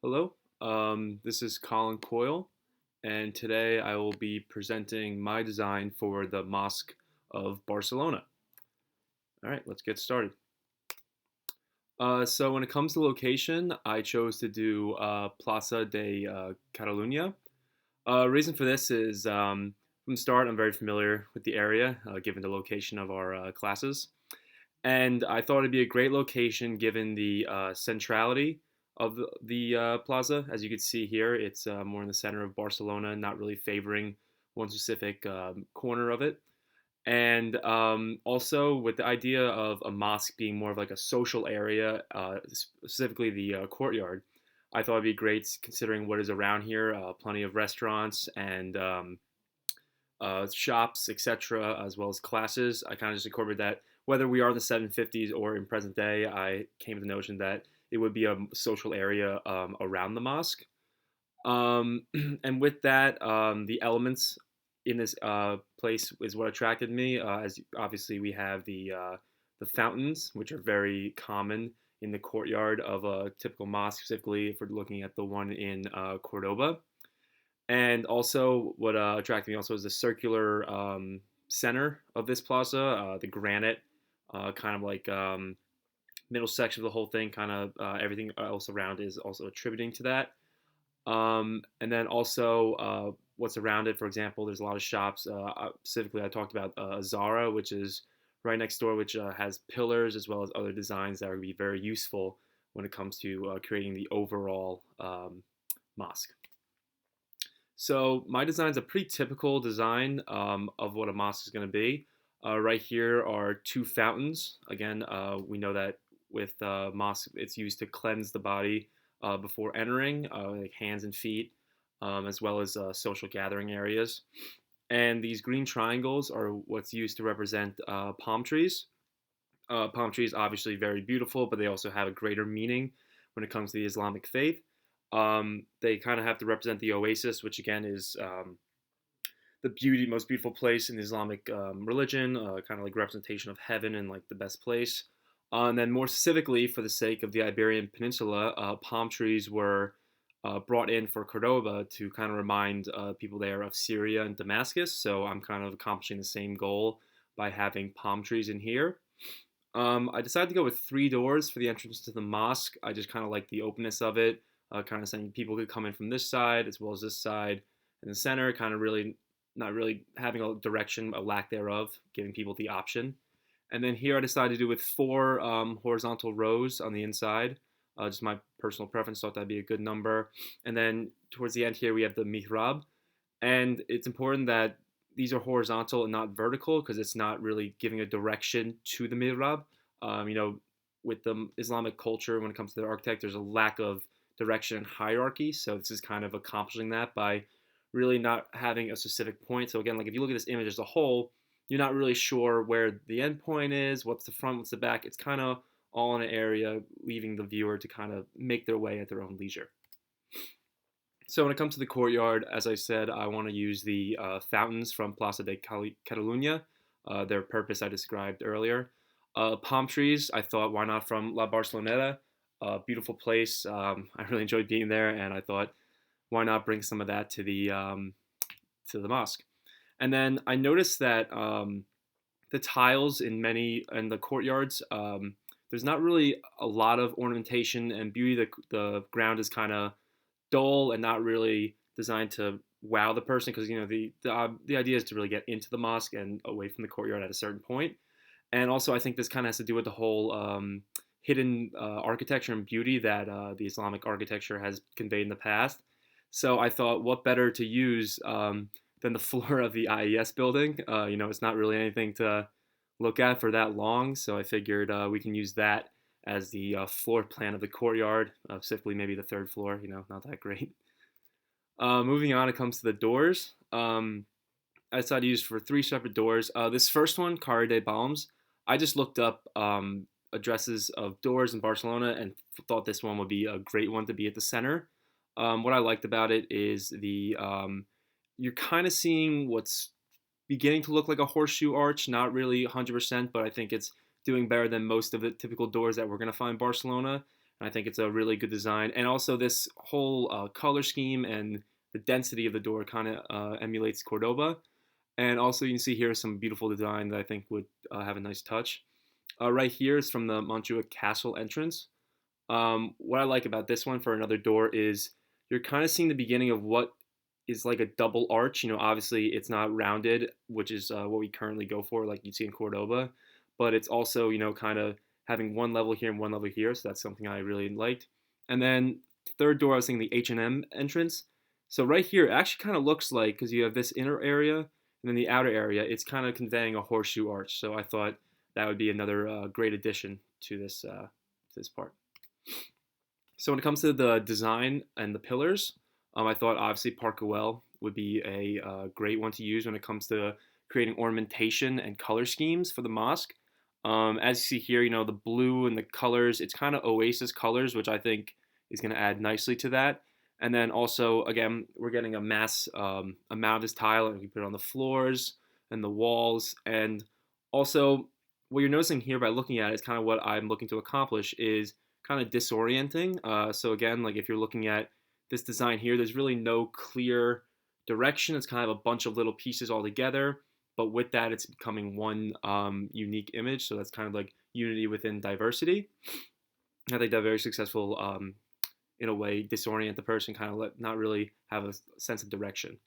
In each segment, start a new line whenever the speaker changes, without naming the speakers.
Hello, this is Colin Coyle, and today I will be presenting my design for the Mosque of Barcelona. All right, let's get started. So when it comes to location, I chose to do Plaza de Catalunya. Reason for this is from the start, I'm very familiar with the area, given the location of our classes. And I thought it'd be a great location given the centrality of the plaza. As you can see here, it's more in the center of Barcelona, not really favoring one specific corner of it. And also with the idea of a mosque being more of like a social area, specifically the courtyard, I thought it'd be great considering what is around here. Plenty of restaurants and shops, etc., as well as classes. I kind of just incorporated that. Whether we are in the 750s or in present day, I came to the notion that it would be a social area around the mosque. And with that, the elements in this place is what attracted me. As obviously we have the fountains, which are very common in the courtyard of a typical mosque, specifically if we're looking at the one in Cordoba. And also, what attracted me also is the circular center of this plaza, the granite, kind of like middle section of the whole thing, kind of everything else around is also attributing to that. And then also what's around it, for example, there's a lot of shops. Specifically, I talked about Zara, which is right next door, which has pillars as well as other designs that would be very useful when it comes to creating the overall mosque. So my design is a pretty typical design of what a mosque is going to be. Right here are two fountains. Again, we know that with mosque, it's used to cleanse the body before entering, like hands and feet, as well as social gathering areas. And these green triangles are what's used to represent palm trees. Palm trees obviously very beautiful, but they also have a greater meaning when it comes to the Islamic faith. They kind of have to represent the oasis, which again is the most beautiful place in the Islamic religion, kind of like representation of heaven and like the best place. And then more specifically, for the sake of the Iberian Peninsula, palm trees were brought in for Cordoba to kind of remind people there of Syria and Damascus. So I'm kind of accomplishing the same goal by having palm trees in here. I decided to go with three doors for the entrance to the mosque. I just kind of like the openness of it, kind of saying people could come in from this side as well as this side in the center, kind of really not really having a direction, a lack thereof, giving people the option. And then here I decided to do with four horizontal rows on the inside. Just my personal preference, thought that'd be a good number. And then towards the end here we have the mihrab, and it's important that these are horizontal and not vertical because it's not really giving a direction to the mihrab. You know, with the Islamic culture, when it comes to the architect, there's a lack of direction and hierarchy. So this is kind of accomplishing that by really not having a specific point. So again, like if you look at this image as a whole, you're not really sure where the end point is, what's the front, what's the back. It's kind of all in an area, leaving the viewer to kind of make their way at their own leisure. So when it comes to the courtyard, as I said, I want to use the fountains from Plaza de Catalunya, their purpose I described earlier. Palm trees, I thought, why not from La Barceloneta? Beautiful place. I really enjoyed being there, and I thought, why not bring some of that to the mosque? And then I noticed that the tiles in many in the courtyards, there's not really a lot of ornamentation and beauty. The ground is kind of dull and not really designed to wow the person because you know the idea is to really get into the mosque and away from the courtyard at a certain point. And also, I think this kind of has to do with the whole hidden architecture and beauty that the Islamic architecture has conveyed in the past. So I thought, what better to use than the floor of the IES building? You know, it's not really anything to look at for that long, so I figured we can use that as the floor plan of the courtyard, specifically maybe the third floor. You know, not that great. Moving on, it comes to the doors. I decided to use for three separate doors. This first one, Carre de Balms, I just looked up addresses of doors in Barcelona and thought this one would be a great one to be at the center. What I liked about it is the you're kind of seeing what's beginning to look like a horseshoe arch, not really 100%, but I think it's doing better than most of the typical doors that we're going to find in Barcelona. And I think it's a really good design. And also this whole color scheme and the density of the door kind of emulates Cordoba. And also you can see here some beautiful design that I think would have a nice touch. Right here is from the Montjuic Castle entrance. What I like about this one for another door is you're kind of seeing the beginning of what is like a double arch. You know, obviously it's not rounded, which is what we currently go for, like you see in Cordoba, but it's also, you know, kind of having one level here and one level here. So that's something I really liked. And then third door, I was thinking the H&M entrance. So right here, it actually kind of looks like, because you have this inner area and then the outer area, it's kind of conveying a horseshoe arch. So I thought that would be another great addition to this part. So when it comes to the design and the pillars, I thought obviously Park Güell would be a great one to use when it comes to creating ornamentation and color schemes for the mosque. As you see here, you know, the blue and the colors, it's kind of oasis colors, which I think is going to add nicely to that. And then also, again, we're getting a mass amount of this tile, and we put it on the floors and the walls. And also, what you're noticing here by looking at it is kind of what I'm looking to accomplish is kind of disorienting. So again, like if you're looking at this design here, there's really no clear direction. It's kind of a bunch of little pieces all together, but with that, it's becoming one unique image. So that's kind of like unity within diversity. I think that very successful, in a way, disorient the person, kind of not really have a sense of direction.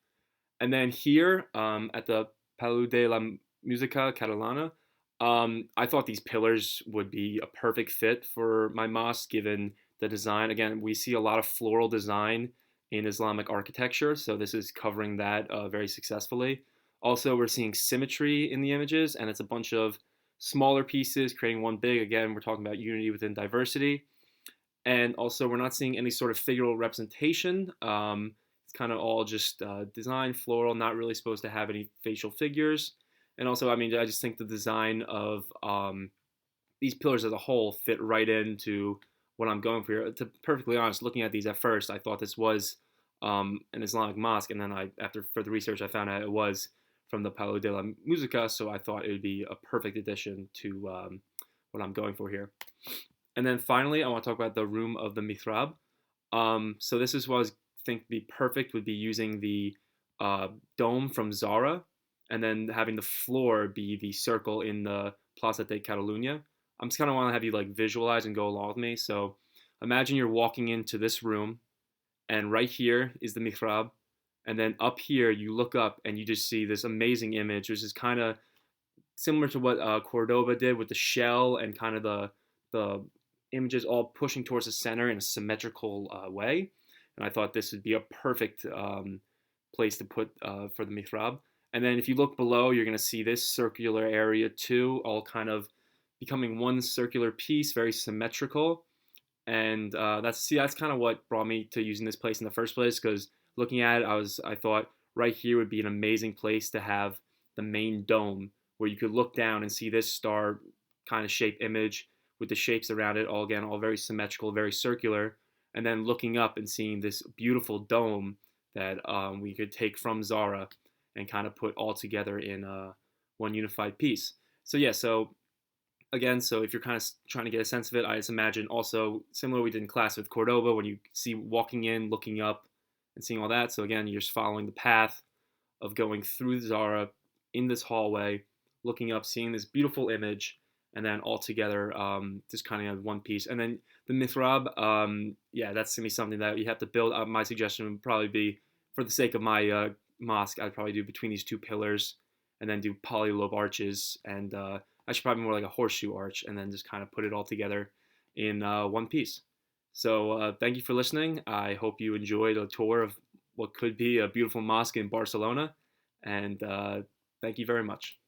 And then here at the Palau de la Música Catalana, I thought these pillars would be a perfect fit for my mosque given the design. Again, we see a lot of floral design in Islamic architecture, so this is covering that very successfully. Also, we're seeing symmetry in the images, and it's a bunch of smaller pieces creating one big. Again, we're talking about unity within diversity. And also, we're not seeing any sort of figural representation. It's kind of all just design, floral, not really supposed to have any facial figures. And also, I mean, I just think the design of these pillars as a whole fit right into what I'm going for here. To be perfectly honest, looking at these at first, I thought this was an Islamic mosque, and then after further research, I found out it was from the Palo de la Musica, so I thought it would be a perfect addition to what I'm going for here. And then finally, I want to talk about the room of the mihrab. So this is what I was think be perfect would be using the dome from Zara, and then having the floor be the circle in the Plaza de Catalunya. I'm just kind of want to have you like visualize and go along with me. So imagine you're walking into this room, and right here is the mihrab, and then up here you look up and you just see this amazing image, which is kind of similar to what Cordoba did with the shell and kind of the images all pushing towards the center in a symmetrical way. And I thought this would be a perfect place to put for the mihrab. And then if you look below, you're going to see this circular area too, all kind of becoming one circular piece, very symmetrical. And that's kind of what brought me to using this place in the first place. Because looking at it, I thought right here would be an amazing place to have the main dome, where you could look down and see this star kind of shape image with the shapes around it, all again, all very symmetrical, very circular, and then looking up and seeing this beautiful dome that we could take from Zara and kind of put all together in one unified piece. So yeah, so again, so if you're kind of trying to get a sense of it, I just imagine also similar we did in class with Cordoba, when you see walking in, looking up, and seeing all that. So again, you're just following the path of going through Zara in this hallway, looking up, seeing this beautiful image, and then all together, just kind of one piece. And then the mihrab, yeah, that's gonna be something that you have to build. My suggestion would probably be, for the sake of my mosque, I'd probably do between these two pillars, and then do polylobe arches, and I should probably more like a horseshoe arch, and then just kind of put it all together in one piece. So thank you for listening. I hope you enjoyed a tour of what could be a beautiful mosque in Barcelona, and thank you very much.